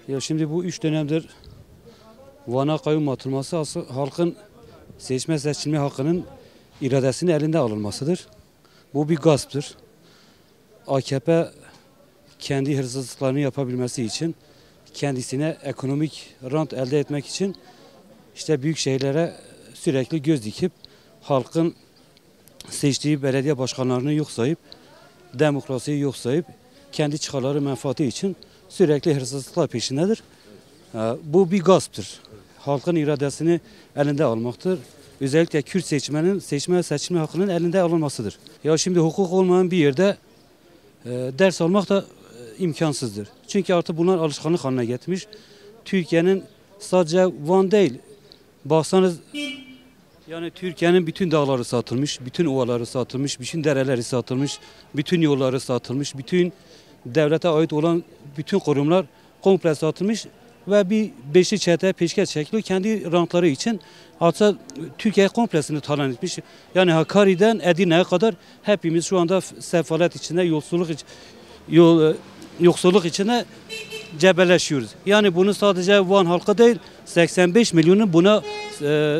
Ya şimdi bu 3 dönemdir Van'a kayyum atılması halkın seçme seçilme hakkının iradesinin elinde alınmasıdır. Bu bir gasptır. AKP kendi hırsızlıklarını yapabilmesi için, kendisine ekonomik rant elde etmek için işte büyük şehirlere sürekli göz dikip halkın seçtiği belediye başkanlarını yok sayıp, demokrasiyi yok sayıp kendi çıkarları menfaati için sürekli hırsızlıklar peşindedir. Bu bir gasptır. Halkın iradesini elinde almaktır. Özellikle Kürt seçmenin seçilme hakkının elinde alınmasıdır. Ya şimdi hukuk olmayan bir yerde ders almak da imkansızdır. Çünkü artık bunlar alışkanlık haline getirmiş. Türkiye'nin sadece Van değil, baksanız yani Türkiye'nin bütün dağları satılmış, bütün ovaları satılmış, bütün dereleri satılmış, bütün yolları satılmış, bütün devlete ait olan bütün kurumlar komple satılmış ve bir beşli çete peşkeş çekiliyor kendi rantları için. Hatta Türkiye komplesini talan etmiş. Yani Hakkari'den Edirne'ye kadar hepimiz şu anda sefalet içinde, yoksulluk içinde cebelleşiyoruz. Yani bunu sadece Van halkı değil, 85 milyonun buna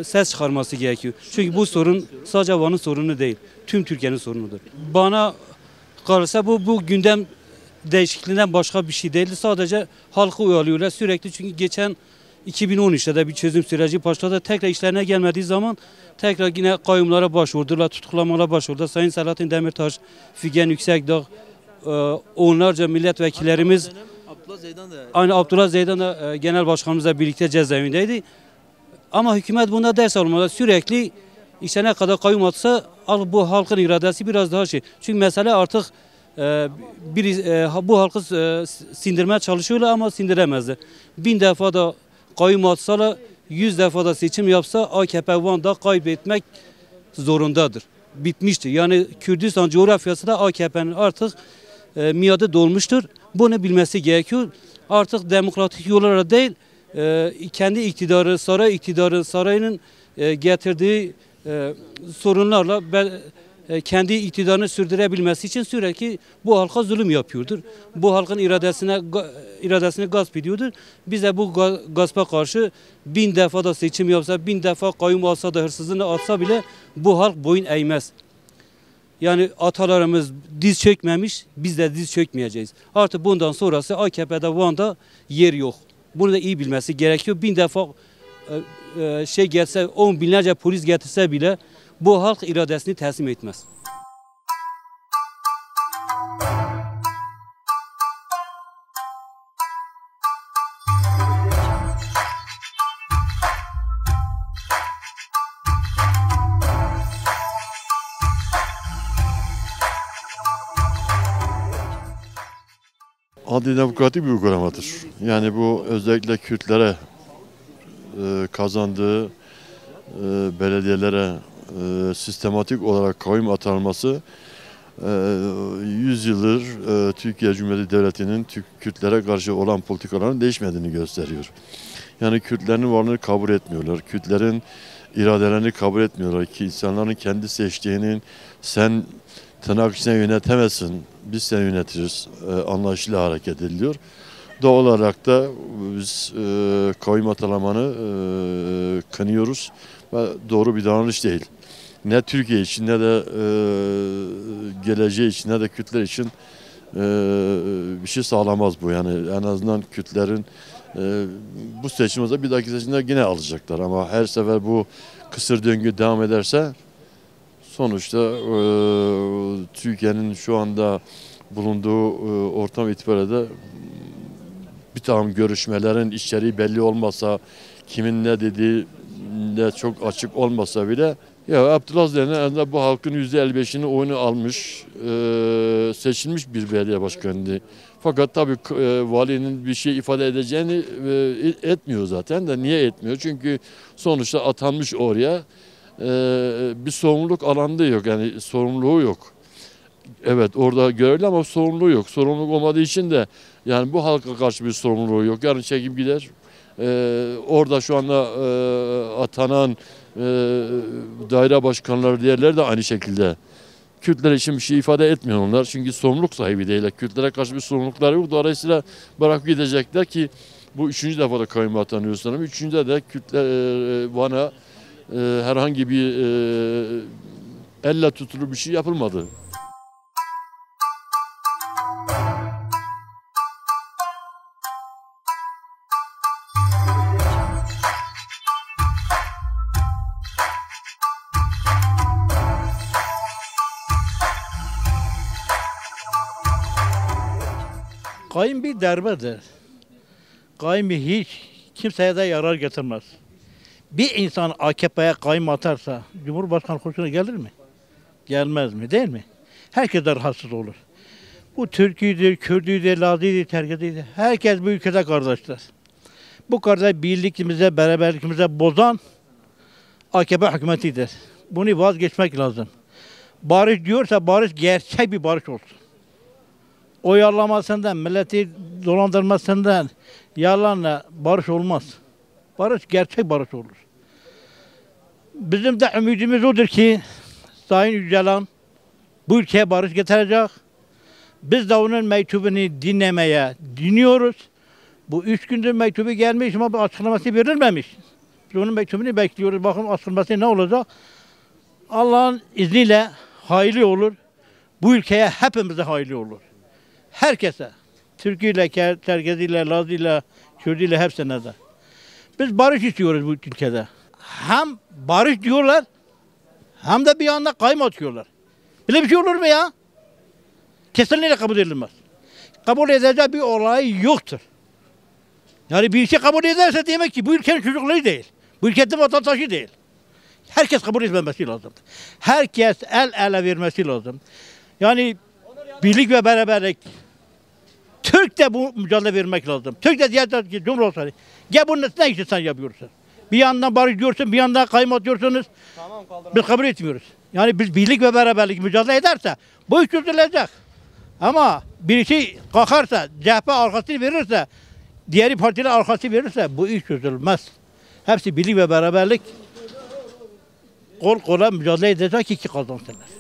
ses çıkarması gerekiyor. Çünkü bu sorun sadece Van'ın sorunu değil, tüm Türkiye'nin sorunudur. Bana kalırsa bu gündem değişikliğinden başka bir şey değildi. Sadece halkı uyarıyorlar sürekli, çünkü geçen 2013'te de bir çözüm süreci başladı. Tekrar işlerine gelmediği zaman tekrar yine kayyumlara başvurdular, tutuklamalara başvurdular. Sayın Selahattin Demirtaş, Figen Yüksekdağ, onlarca milletvekillerimiz, aynı Abdullah Zeydan da genel başkanımızla birlikte cezaevindeydi. Ama hükümet bunda ders almalı. Sürekli işte ne kadar kayyum atsa bu halkın iradesi biraz daha şey. Çünkü mesele artık bu halkı sindirmeye çalışıyorlar ama sindiremezler. 1000 defa da kayyum atsalar, 100 defa da seçim yapsa AKP Van'da kaybetmek zorundadır. Bitmiştir. Yani Kürdistan coğrafyası da AKP'nin artık miadı dolmuştur. Bunu bilmesi gerekiyor. Artık demokratik yollara değil, kendi iktidarı, sarayının getirdiği sorunlarla kendi iktidarını sürdürebilmesi için sürekli bu halka zulüm yapıyordur. Bu halkın iradesini gasp ediyordur. Biz de bu gaspa karşı 1000 defa da seçim yapsa, 1000 defa kayyum alsa da, hırsızlığını atsa bile bu halk boyun eğmez. Yani atalarımız diz çökmemiş, biz de diz çökmeyeceğiz. Artık bundan sonrası AKP'de Van'da yer yok. Bunu da iyi bilmesi gerekiyor. 1000 defa gelse, 10 binlerce polis getirse bile bu halk iradesini teslim etmez. Antidemokratik bir uygulamadır. Yani bu özellikle Kürtlere kazandığı belediyelere sistematik olarak kayyum atanması 100 yıldır Türkiye Cumhuriyeti Devleti'nin Kürtlere karşı olan politikalarının değişmediğini gösteriyor. Yani Kürtlerin varlığını kabul etmiyorlar. Kürtlerin iradelerini kabul etmiyorlar ki insanların kendi seçtiğinin sen tırnak içine yönetemezsin, biz seni yönetiriz anlayışıyla hareket ediliyor. Doğal olarak da biz kayyum atalamanı kınıyoruz ve doğru bir davranış değil. Ne Türkiye için ne de geleceği için ne de Kürtler için bir şey sağlamaz bu. Yani en azından Kürtlerin bu seçimde bir dahaki seçimde yine alacaklar ama her sefer bu kısır döngü devam ederse sonuçta Türkiye'nin şu anda bulunduğu ortam itibariyle de bir takım görüşmelerin içeriği belli olmasa, kimin ne dediği de çok açık olmasa bile ya Abdullah Zeydan bu halkın %55'ini oyunu almış, seçilmiş bir belediye başkanıydı. Fakat tabii valinin bir şey ifade edeceğini etmiyor zaten de. Niye etmiyor? Çünkü sonuçta atanmış oraya, bir sorumluluk alanında yok, yani sorumluluğu yok. Evet orada görevli ama sorumluluğu yok. Sorumluluk olmadığı için de yani bu halka karşı bir sorumluluğu yok. Yarın çekip gider. Orada şu anda atanan daire başkanları diğerleri de aynı şekilde. Kürtler için bir şey ifade etmiyor onlar. Çünkü sorumluluk sahibi değiller. Kürtlere karşı bir sorumlulukları yok. Dolayısıyla bırakıp gidecekler ki Bu 3. defa da kayyum atanıyor sanırım. 3'ünde de Van'a herhangi bir elle tutulur bir şey yapılmadı. Kayyum bir darbedir. Kayyum hiç kimseye de yarar getirmez. Bir insan AKP'ye kayyum atarsa Cumhurbaşkanı hoşuna gelir mi? Gelmez mi, değil mi? Herkes de rahatsız olur. Bu Türk'üdür, Kürdüdür, Lazı'ydı, Terkidiydi. Herkes bu ülkede kardeşler. Bu kardeş birlikimize, beraberlikimize bozan AKP hükümetidir. Bunu vazgeçmek lazım. Barış diyorsa barış gerçek bir barış olsun. Oyalamasından, milleti dolandırmasından, yalanla barış olmaz. Barış gerçek barış olur. Bizim de ümidimiz odur ki Sayın Öcalan bu ülkeye barış getirecek. Biz de onun mektubunu dinliyoruz. Bu 3 gündür mektubu gelmiş ama bu açıklaması verilmemiş. Biz onun mektubunu bekliyoruz. Bakın açıklaması ne olacak? Allah'ın izniyle hayırlı olur. Bu ülkeye hepimize hayırlı olur. Herkese. Türküyle, Terkeziyle, Lazıyla, Kürdüyle hepsine de. Biz barış istiyoruz bu ülkede. Hem barış diyorlar hem de bir anda kayyum atıyorlar. Böyle bir şey olur mu ya? Kesinlikle kabul edilmez. Kabul edecek bir olay yoktur. Yani bir şey kabul ederse demek ki bu ülkenin çocukları değil. Bu ülkenin vatandaşı değil. Herkes kabul etmemesi lazım. Herkes el ele vermesi lazım. Yani birlik ve beraberlik. Türk de bu mücadele vermek lazım. Türk de diyecek ki Cumhurbaşkanı gel bunun ne işi sen yapıyorsun? Bir yandan barış diyorsun, bir yandan kayyum atıyorsunuz. Tamam, biz kabul etmiyoruz. Yani biz birlik ve beraberlik mücadele ederse bu iş çözülecek. Ama birisi kalkarsa, CHP arkasını verirse, diğeri partiler arkası verirse bu iş çözülmez. Hepsi birlik ve beraberlik kol kola mücadele edecek ki kazansınlar.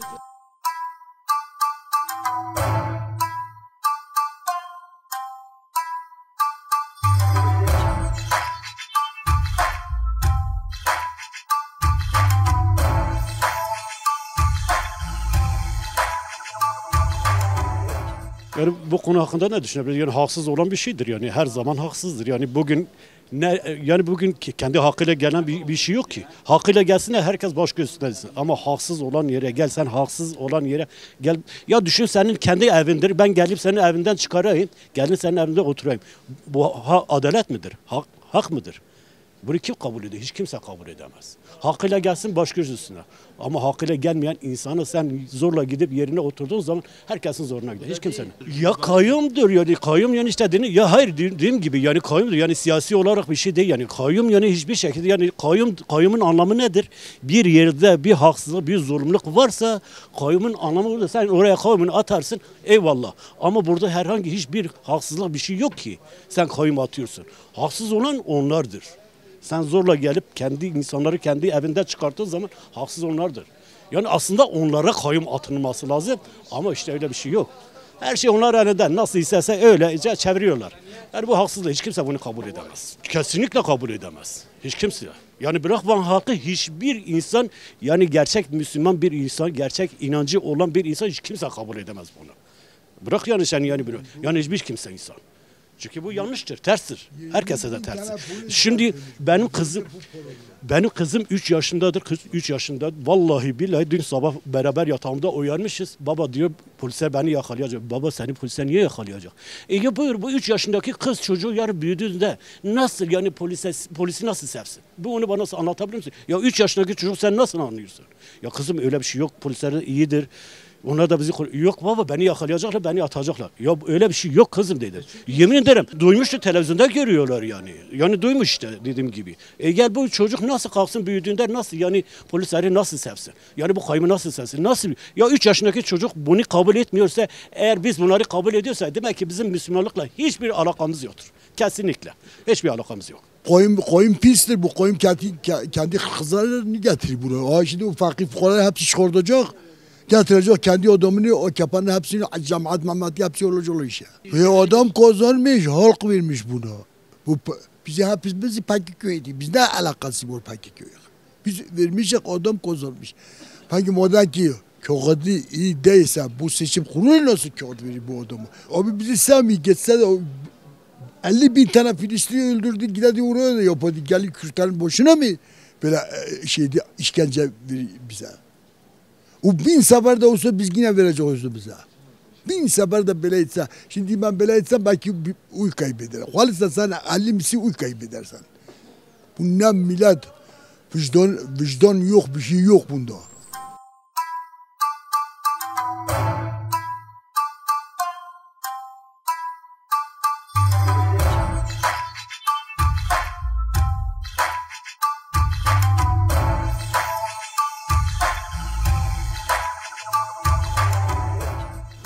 Yani bu konu hakkında ne düşünebiliriz? Yani haksız olan bir şeydir yani her zaman haksızdır. Yani bugün kendi hakkıyla gelen bir şey yok ki. Hakkıyla gelsin de herkes baş göstersin. Ama haksız olan yere gel, sen haksız olan yere gel. Ya düşün senin kendi evindir. Ben gelip senin evinden çıkarayım. Gelin senin evinde oturayım. Bu adalet midir? Hak mıdır? Bunu kim kabul ediyor? Hiç kimse kabul edemez. Hakkıyla gelsin baş göz üstüne. Ama hakkıyla gelmeyen insanı sen zorla gidip yerine oturduğun zaman herkesin zoruna gider. Hiç kimsenin. Ya kayyumdur yani kayyum yani işte ya hayır dediğim gibi yani kayyumdur yani siyasi olarak bir şey değil yani kayyum yani hiçbir şekilde yani kayyumun anlamı nedir? Bir yerde bir haksızlık bir zulümlük varsa kayyumun anlamı burada sen oraya kayyumunu atarsın eyvallah. Ama burada herhangi hiçbir haksızlık bir şey yok ki sen kayyum atıyorsun. Haksız olan onlardır. Sen zorla gelip kendi insanları kendi evinden çıkarttığın zaman haksız onlardır. Yani aslında onlara kayyum atılması lazım ama işte öyle bir şey yok. Her şey onlar elinden nasıl isterse öylece çeviriyorlar. Yani bu haksızlık hiç kimse bunu kabul edemez. Kesinlikle kabul edemez. Hiç kimse. Yani bırak Van halkı hiçbir insan yani gerçek Müslüman bir insan, gerçek inancı olan bir insan hiç kimse kabul edemez bunu. Bırak yani sen yani hiçbir kimse insan. Çünkü bu yanlıştır, terstir. Herkese de terstir. Şimdi benim kızım 3 yaşındadır. Kız 3 yaşında. Vallahi billahi dün sabah beraber yatağımda uyanmışız. Baba diyor polisler beni yakalayacak. Baba seni polisler niye yakalayacak? Ya buyur bu 3 yaşındaki kız çocuğu yarın büyüdüğünde nasıl yani polisi nasıl sevsin? Bu onu bana anlatabilir misin? Ya 3 yaşındaki çocuk sen nasıl anlıyorsun? Ya kızım öyle bir şey yok. Polisler iyidir. Onlar da bizi yok baba beni yakalayacaklar beni atacaklar. Ya öyle bir şey yok kızım dedi. Yemin ederim duymuştu televizyonda görüyorlar yani. Yani duymuş işte dediğim gibi. Gel bu çocuk nasıl kalksın büyüdüğünde nasıl yani polisleri nasıl sevsin? Yani bu kayyumu nasıl sevsin? Nasıl? Ya 3 yaşındaki çocuk bunu kabul etmiyorsa eğer biz bunları kabul ediyorsa demek ki bizim Müslümanlıkla hiçbir alakamız yoktur. Kesinlikle. Hiçbir alakamız yok. Koyun pistir bu koyun kendi kızlarını getirir buraya. Şimdi o fakir fukarar hepsi çıkartacak. Getirecek kendi adamını o kepanın hepsini cemaat Mehmet hepsi olacak işte. Adam kazanmış halk vermiş buna. Bizi hapis bizi Pakiköy'dü. Biz ne alakası var Pakiköy'e? Biz vermişik adam kazanmış. Peki modern ki kağıdı iyi değilse bu seçim kurulu nasıl kağıt verir bu adamı? Abi bizi sevmiyor. Geçse de 50 bin tane Filistin'i öldürdü. Giderdi oraya da yapardı. Geldi Kürtlerin boşuna mı böyle işkence verir bize? O 1000 sefer de olsa biz yine vereceğiz bize. 1000 sefer de böyle etse. Şimdi ben böyle etsem belki bir uy kaybederim. Halisa sen 50 misi uy kaybedersen. Bundan millet vicdan yok, bir şey yok bunda.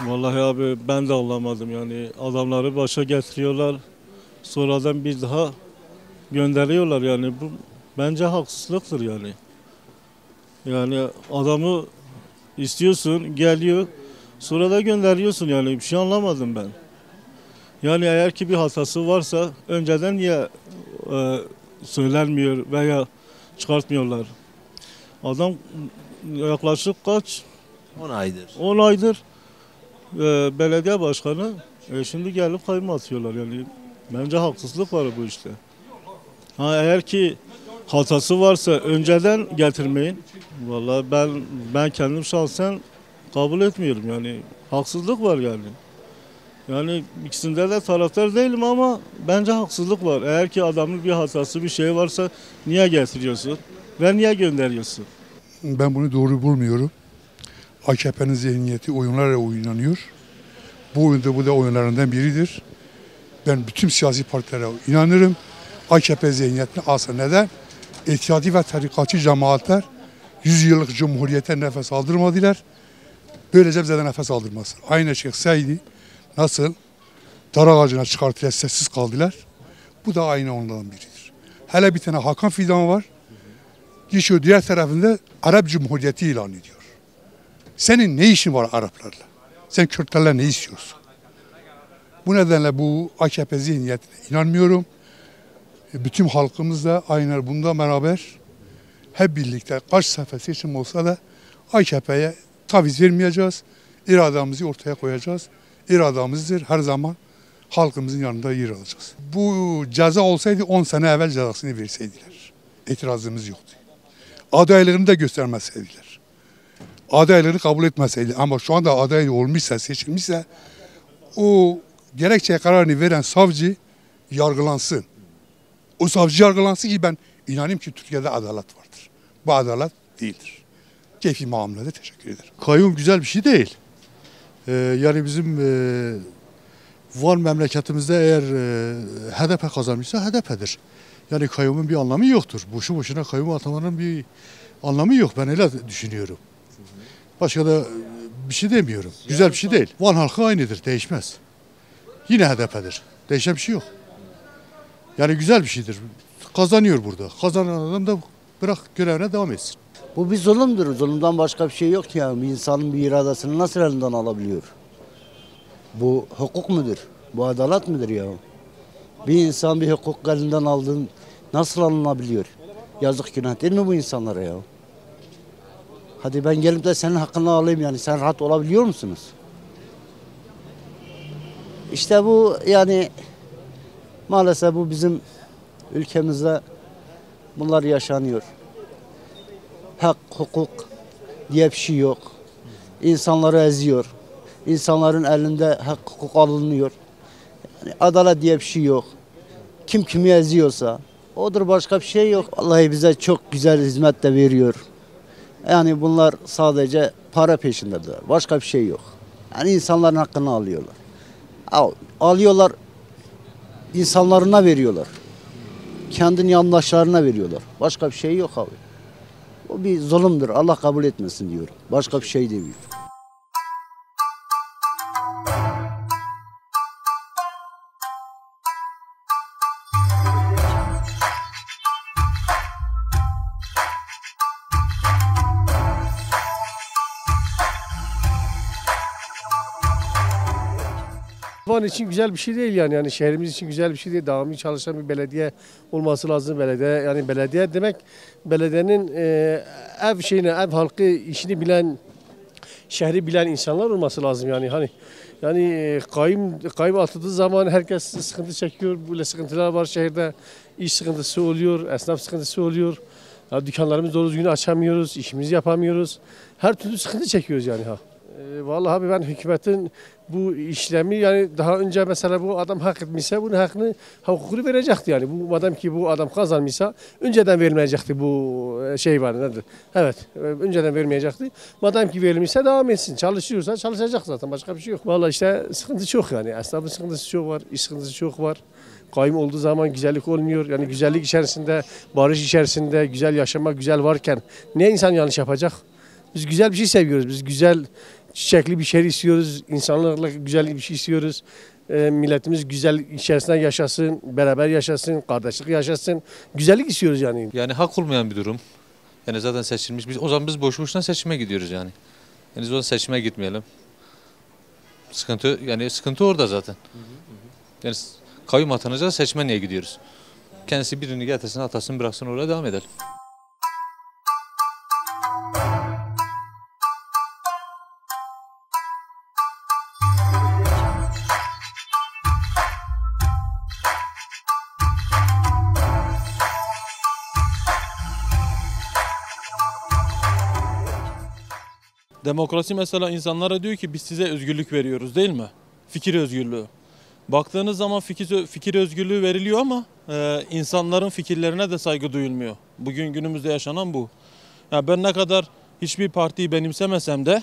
Vallahi abi ben de anlamadım yani adamları başa getiriyorlar sonradan bir daha gönderiyorlar yani bu bence haksızlıktır yani. Yani adamı istiyorsun geliyor sonra da gönderiyorsun yani bir şey anlamadım ben. Yani eğer ki bir hatası varsa önceden niye söylenmiyor veya çıkartmıyorlar. Adam yaklaşık kaç? 10 aydır. 10 aydır belediye başkanı şimdi gelip kayma atıyorlar yani bence haksızlık var bu işte. Ha eğer ki hatası varsa önceden getirmeyin. Vallahi ben kendim şahsen kabul etmiyorum yani haksızlık var yani. Yani ikisinde de taraftar değilim ama bence haksızlık var. Eğer ki adamın bir hatası bir şey varsa niye getiriyorsun ve niye gönderiyorsun? Ben bunu doğru bulmuyorum. AKP'nin zihniyeti oyunlarla oynanıyor. Bu oyunda bu da oyunlarından biridir. Ben bütün siyasi partilere inanırım. AKP zihniyetini alsa neden? İhtiyati ve tarikatçı cemaatler 100 yıllık cumhuriyete nefes aldırmadılar. Böylece bize de nefes aldırmaz. Aynı çıksaydı nasıl dar ağacına çıkartılar sessiz kaldılar. Bu da aynı onlardan biridir. Hele bir tane Hakan Fidan var. Geçiyor diğer tarafında Arap Cumhuriyeti ilan ediyor. Senin ne işin var Araplarla? Sen Kürtlerle ne istiyorsun? Bu nedenle bu AKP zihniyetine inanmıyorum. Bütün halkımız da aynen bundan beraber hep birlikte kaç sefer seçim olsa da AKP'ye taviz vermeyeceğiz. İrademizi ortaya koyacağız. İrademizdir her zaman halkımızın yanında yer alacağız. Bu ceza olsaydı 10 sene evvel cezasını verseydiler. İtirazımız yoktu. Adaylarını da göstermeseydiler. Adayları kabul etmeseydi ama şu anda aday olmuşsa, seçilmişse o gerekçe kararını veren savcı yargılansın. O savcı yargılansın ki ben inanayım ki Türkiye'de adalet vardır. Bu adalet değildir. Keyfi muamelede teşekkür ederim. Kayyum güzel bir şey değil. Yani bizim Van memleketimizde eğer HDP kazanmışsa HDP'dir. Yani kayyumun bir anlamı yoktur. Boşu boşuna kayyum atamanın bir anlamı yok. Ben öyle düşünüyorum. Başka da bir şey demiyorum. Güzel bir şey değil. Van halkı aynıdır, değişmez. Yine HDP'dir. Değişen bir şey yok. Yani güzel bir şeydir. Kazanıyor burada. Kazanan adam da bırak görevine devam etsin. Bu bir zulümdür. Zulümden başka bir şey yok ki yani. Bir insanın bir iradesini nasıl elinden alabiliyor? Bu hukuk mudur? Bu adalet midir ya? Bir insan bir hukuk elinden aldığın nasıl alınabiliyor? Yazık günah değil mi bu insanlara ya? Hadi ben gelip de senin hakkını alayım yani. Sen rahat olabiliyor musunuz? İşte bu yani maalesef bu bizim ülkemizde bunlar yaşanıyor. Hak, hukuk diye bir şey yok. İnsanları eziyor. İnsanların elinde hak, hukuk alınıyor. Yani adalet diye bir şey yok. Kim kimi eziyorsa odur, başka bir şey yok. Vallahi bize çok güzel hizmet de veriyor. Yani bunlar sadece para peşindedir. Başka bir şey yok. Yani insanların hakkını alıyorlar. Alıyorlar, insanlarına veriyorlar. Kendi yandaşlarına veriyorlar. Başka bir şey yok abi. O bir zulümdür. Allah kabul etmesin diyorum. Başka bir şey demiyorum. Van için güzel bir şey değil yani şehrimiz için güzel bir şey değil. Devamlı çalışan bir belediye olması lazım. Belediye demek belediyenin ev halkı işini bilen, şehri bilen insanlar olması lazım kayyum atıldığı zaman herkes sıkıntı çekiyor. Böyle sıkıntılar var şehirde. İş sıkıntısı oluyor, esnaf sıkıntısı oluyor. Ya dükkanlarımızı doğru düzgün açamıyoruz, işimizi yapamıyoruz. Her türlü sıkıntı çekiyoruz Vallahi abi ben hükümetin bu işlemi daha önce mesela bu adam hak etmişse bunun hukukunu verecekti Bu madem ki bu adam kazanmışsa önceden verilmeyecekti bu nedir? Evet, önceden verilmeyecekti. Madem ki verilmişse devam etsin. Çalışıyorsa çalışacak zaten başka bir şey yok. Vallahi sıkıntı çok Esnafın sıkıntısı çok var, iş sıkıntısı çok var. Kayyum olduğu zaman güzellik olmuyor. Güzellik içerisinde, barış içerisinde, güzel yaşamak güzel varken ne insan yanlış yapacak? Biz güzel bir şey seviyoruz. Biz güzel çiçekli bir şehir istiyoruz. İnsanlarla güzel bir şey istiyoruz. Milletimiz güzel içerisinde yaşasın, beraber yaşasın, kardeşlik yaşasın. Güzellik istiyoruz Yani hak olmayan bir durum. Zaten seçilmiş. O zaman biz boşu boşuna seçime gidiyoruz o zaman seçime gitmeyelim. Sıkıntı orada zaten. Kayyum atanacağız, seçime niye gidiyoruz? Kendisi birini getirsin, atasın, bıraksın oraya devam edelim. Demokrasi mesela insanlara diyor ki biz size özgürlük veriyoruz değil mi? Fikir özgürlüğü. Baktığınız zaman fikir özgürlüğü veriliyor ama insanların fikirlerine de saygı duyulmuyor. Bugün günümüzde yaşanan bu. Ben ne kadar hiçbir partiyi benimsemesem de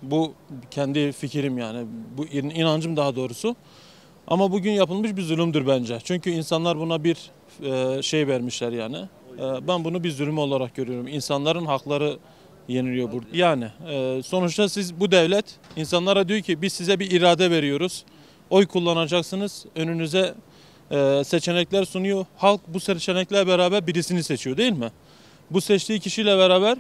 bu kendi fikrim bu inancım daha doğrusu. Ama bugün yapılmış bir zulümdür bence. Çünkü insanlar buna bir vermişler Ben bunu bir zulüm olarak görüyorum. İnsanların hakları yeniliyor burada. Sonuçta bu devlet insanlara diyor ki biz size bir irade veriyoruz. Oy kullanacaksınız. Önünüze seçenekler sunuyor. Halk bu seçeneklerle beraber birisini seçiyor değil mi? Bu seçtiği kişiyle beraber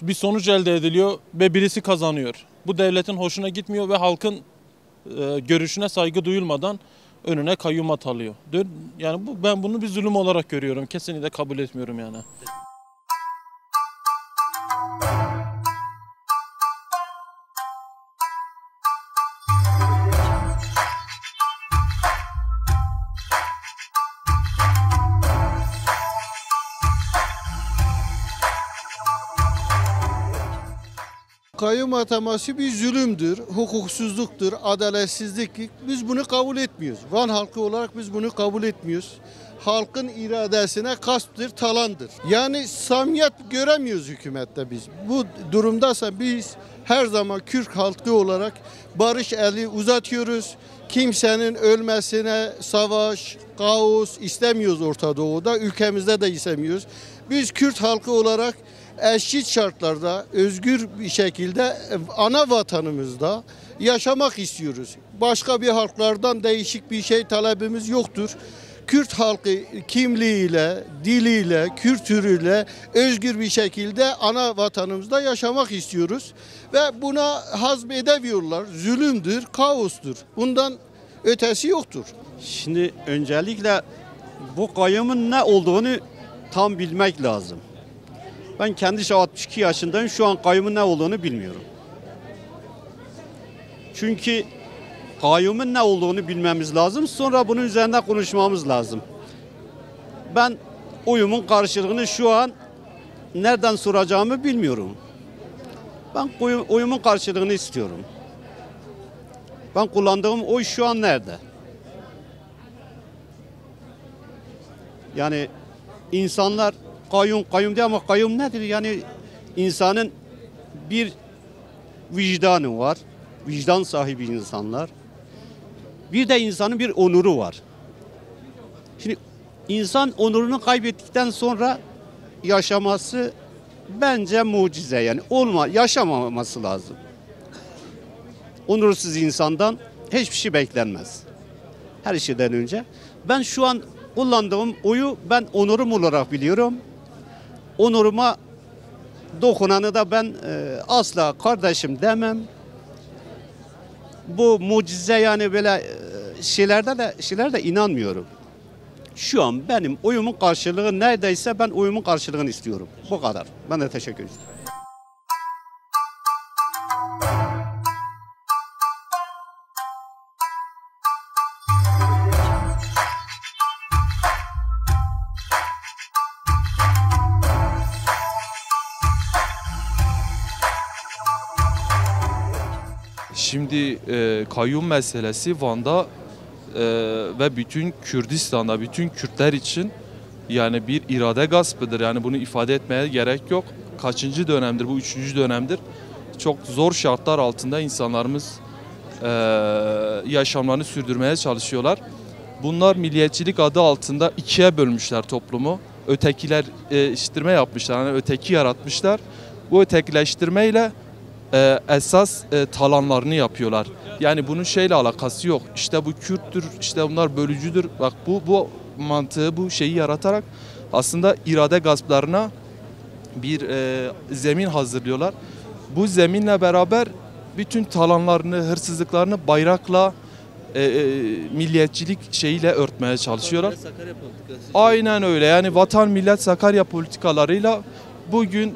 bir sonuç elde ediliyor ve birisi kazanıyor. Bu devletin hoşuna gitmiyor ve halkın görüşüne saygı duyulmadan önüne kayyum atanıyor. Ben bunu bir zulüm olarak görüyorum. Kesinlikle kabul etmiyorum Kayyum ataması bir zulümdür, hukuksuzluktur, adaletsizliktir. Biz bunu kabul etmiyoruz. Van halkı olarak biz bunu kabul etmiyoruz. Halkın iradesine gasptır, talandır. Samimiyet göremiyoruz hükümette biz. Bu durumdaysa biz her zaman Kürt halkı olarak barış eli uzatıyoruz. Kimsenin ölmesine savaş, kaos istemiyoruz Orta Doğu'da, ülkemizde de istemiyoruz. Biz Kürt halkı olarak eşit şartlarda, özgür bir şekilde ana vatanımızda yaşamak istiyoruz. Başka bir halklardan değişik bir talebimiz yoktur. Kürt halkı kimliğiyle, diliyle, kültürüyle özgür bir şekilde ana vatanımızda yaşamak istiyoruz. Ve buna hazmedemiyorlar. Zulümdür, kaostur. Bundan ötesi yoktur. Şimdi öncelikle bu kayyumun ne olduğunu tam bilmek lazım. Ben kendi 62 yaşındayım. Şu an kayyumun ne olduğunu bilmiyorum. Çünkü kayyumun ne olduğunu bilmemiz lazım. Sonra bunun üzerinde konuşmamız lazım. Ben oyumun karşılığını şu an nereden soracağımı bilmiyorum. Ben oyumun karşılığını istiyorum. Ben kullandığım oy şu an nerede? İnsanlar kayyum diyor ama kayyum nedir? İnsanın bir vicdanı var. Vicdan sahibi insanlar. Bir de insanın bir onuru var. Şimdi insan onurunu kaybettikten sonra yaşaması bence mucize yaşamaması lazım. Onursuz insandan hiçbir şey beklenmez. Her şeyden önce. Ben şu an kullandığım oyu ben onurum olarak biliyorum. Onuruma dokunanı da ben asla kardeşim demem. bu mucize yani böyle şeylerde inanmıyorum. Şu an benim oyumun karşılığı neredeyse ben oyumun karşılığını istiyorum. Bu kadar. Ben de teşekkür ederim. Şimdi kayyum meselesi Van'da ve bütün Kürdistan'da, bütün Kürtler için yani bir irade gaspıdır. Yani bunu ifade etmeye gerek yok. Kaçıncı dönemdir? Bu 3. dönemdir. Çok zor şartlar altında insanlarımız yaşamlarını sürdürmeye çalışıyorlar. Bunlar milliyetçilik adı altında ikiye bölmüşler toplumu. Ötekileştirme yapmışlar, yani öteki yaratmışlar. Bu ötekileştirmeyle esas talanlarını yapıyorlar. Yani bunun şeyle alakası yok. İşte bu Kürttür, işte bunlar bölücüdür. Bak bu mantığı, bu şeyi yaratarak aslında irade gasplarına bir zemin hazırlıyorlar. Bu zeminle beraber bütün talanlarını, hırsızlıklarını bayrakla, milliyetçilik şeyiyle örtmeye çalışıyorlar. Aynen öyle. Yani vatan millet Sakarya politikalarıyla bugün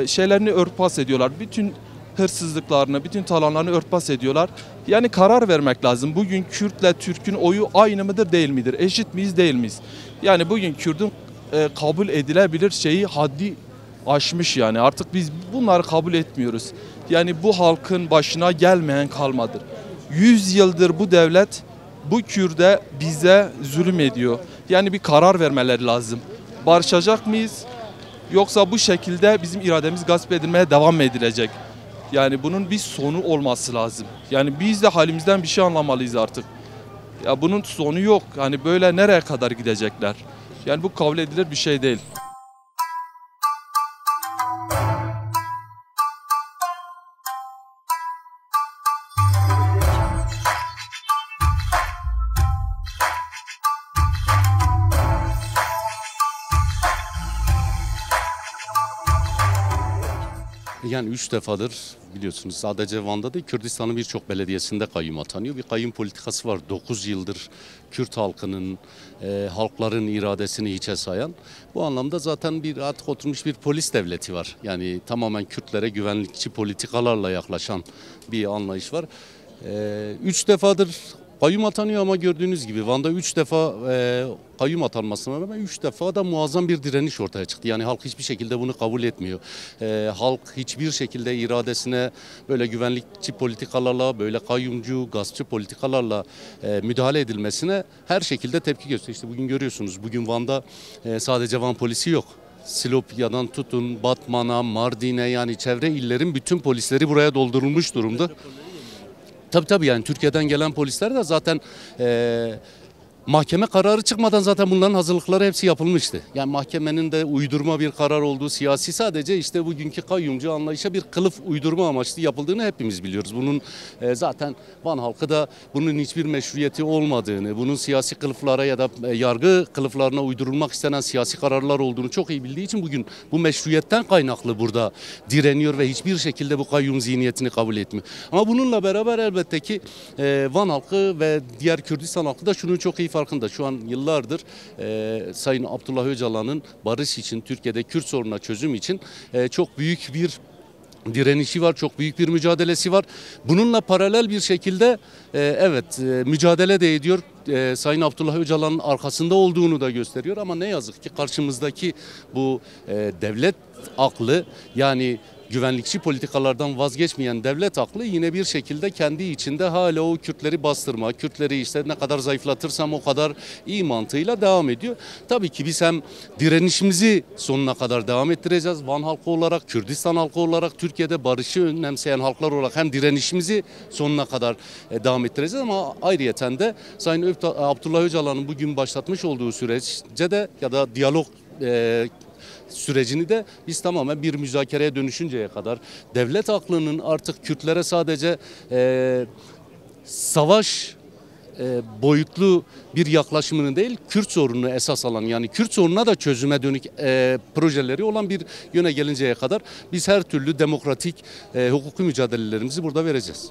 şeylerini örtbas ediyorlar. Bütün hırsızlıklarını, bütün talanlarını örtbas ediyorlar. Yani karar vermek lazım. Bugün Kürtle Türk'ün oyu aynı mıdır, değil midir? Eşit miyiz, değil miyiz? Yani bugün Kürt'ün kabul edilebilir şeyi haddi aşmış yani. Artık biz bunları kabul etmiyoruz. Yani bu halkın başına gelmeyen kalmadır. 100 yıldır bu devlet bu Kürt'e bize zulüm ediyor. Yani bir karar vermeleri lazım. Barışacak mıyız? Yoksa bu şekilde bizim irademiz gasp edilmeye devam mı edilecek? Yani bunun bir sonu olması lazım. Yani biz de halimizden bir şey anlamalıyız artık. Ya bunun sonu yok. Hani böyle nereye kadar gidecekler? Yani bu kabul edilir bir şey değil. Yani 3 defadır biliyorsunuz sadece Van'da değil Kürdistan'ın birçok belediyesinde kayyum atanıyor. Bir kayyum politikası var 9 yıldır Kürt halkının, halkların iradesini hiçe sayan. Bu anlamda zaten artık oturmuş bir polis devleti var. Yani tamamen Kürtlere güvenlikçi politikalarla yaklaşan bir anlayış var. 3 defadır kayyum atanıyor ama gördüğünüz gibi Van'da 3 defa kayyum atanmasına rağmen 3 defa da muazzam bir direniş ortaya çıktı. Yani halk hiçbir şekilde bunu kabul etmiyor. Halk hiçbir şekilde iradesine böyle güvenlikçi politikalarla, böyle kayyumcu, gaspçı politikalarla müdahale edilmesine her şekilde tepki gösteriyor. İşte bugün görüyorsunuz, bugün Van'da sadece Van polisi yok. Silopya'dan tutun, Batman'a, Mardin'e yani çevre illerin bütün polisleri buraya doldurulmuş durumda. Tabii yani Türkiye'den gelen polisler de zaten mahkeme kararı çıkmadan zaten bunların hazırlıkları hepsi yapılmıştı. Yani mahkemenin de uydurma bir karar olduğu siyasi sadece işte bugünkü kayyumcu anlayışa bir kılıf uydurma amaçlı yapıldığını hepimiz biliyoruz. Bunun zaten Van halkı da bunun hiçbir meşruiyeti olmadığını, bunun siyasi kılıflara ya da yargı kılıflarına uydurulmak istenen siyasi kararlar olduğunu çok iyi bildiği için bugün bu meşruiyetten kaynaklı burada direniyor ve hiçbir şekilde bu kayyum zihniyetini kabul etmiyor. Ama bununla beraber elbette ki Van halkı ve diğer Kürdistan halkı da şunu çok iyi farkında. Şu an yıllardır Sayın Abdullah Öcalan'ın barış için, Türkiye'de Kürt sorununa çözüm için çok büyük bir direnişi var, çok büyük bir mücadelesi var. Bununla paralel bir şekilde evet mücadele de ediyor. Sayın Abdullah Öcalan'ın arkasında olduğunu da gösteriyor ama ne yazık ki karşımızdaki bu devlet aklı yani güvenlikçi politikalardan vazgeçmeyen devlet aklı yine bir şekilde kendi içinde hala o Kürtleri bastırma, Kürtleri işte ne kadar zayıflatırsam o kadar iyi mantığıyla devam ediyor. Tabii ki biz hem direnişimizi sonuna kadar devam ettireceğiz. Van halkı olarak, Kürdistan halkı olarak, Türkiye'de barışı önemseyen halklar olarak hem direnişimizi sonuna kadar devam ettireceğiz ama ayrıyeten de Sayın Abdullah Öcalan'ın bugün başlatmış olduğu süreçte de ya da diyalog sürecini de biz tamamen bir müzakereye dönüşünceye kadar devlet aklının artık Kürtlere sadece savaş boyutlu bir yaklaşımını değil, Kürt sorununu esas alan yani Kürt sorununa da çözüme dönük projeleri olan bir yöne gelinceye kadar biz her türlü demokratik hukuki mücadelelerimizi burada vereceğiz.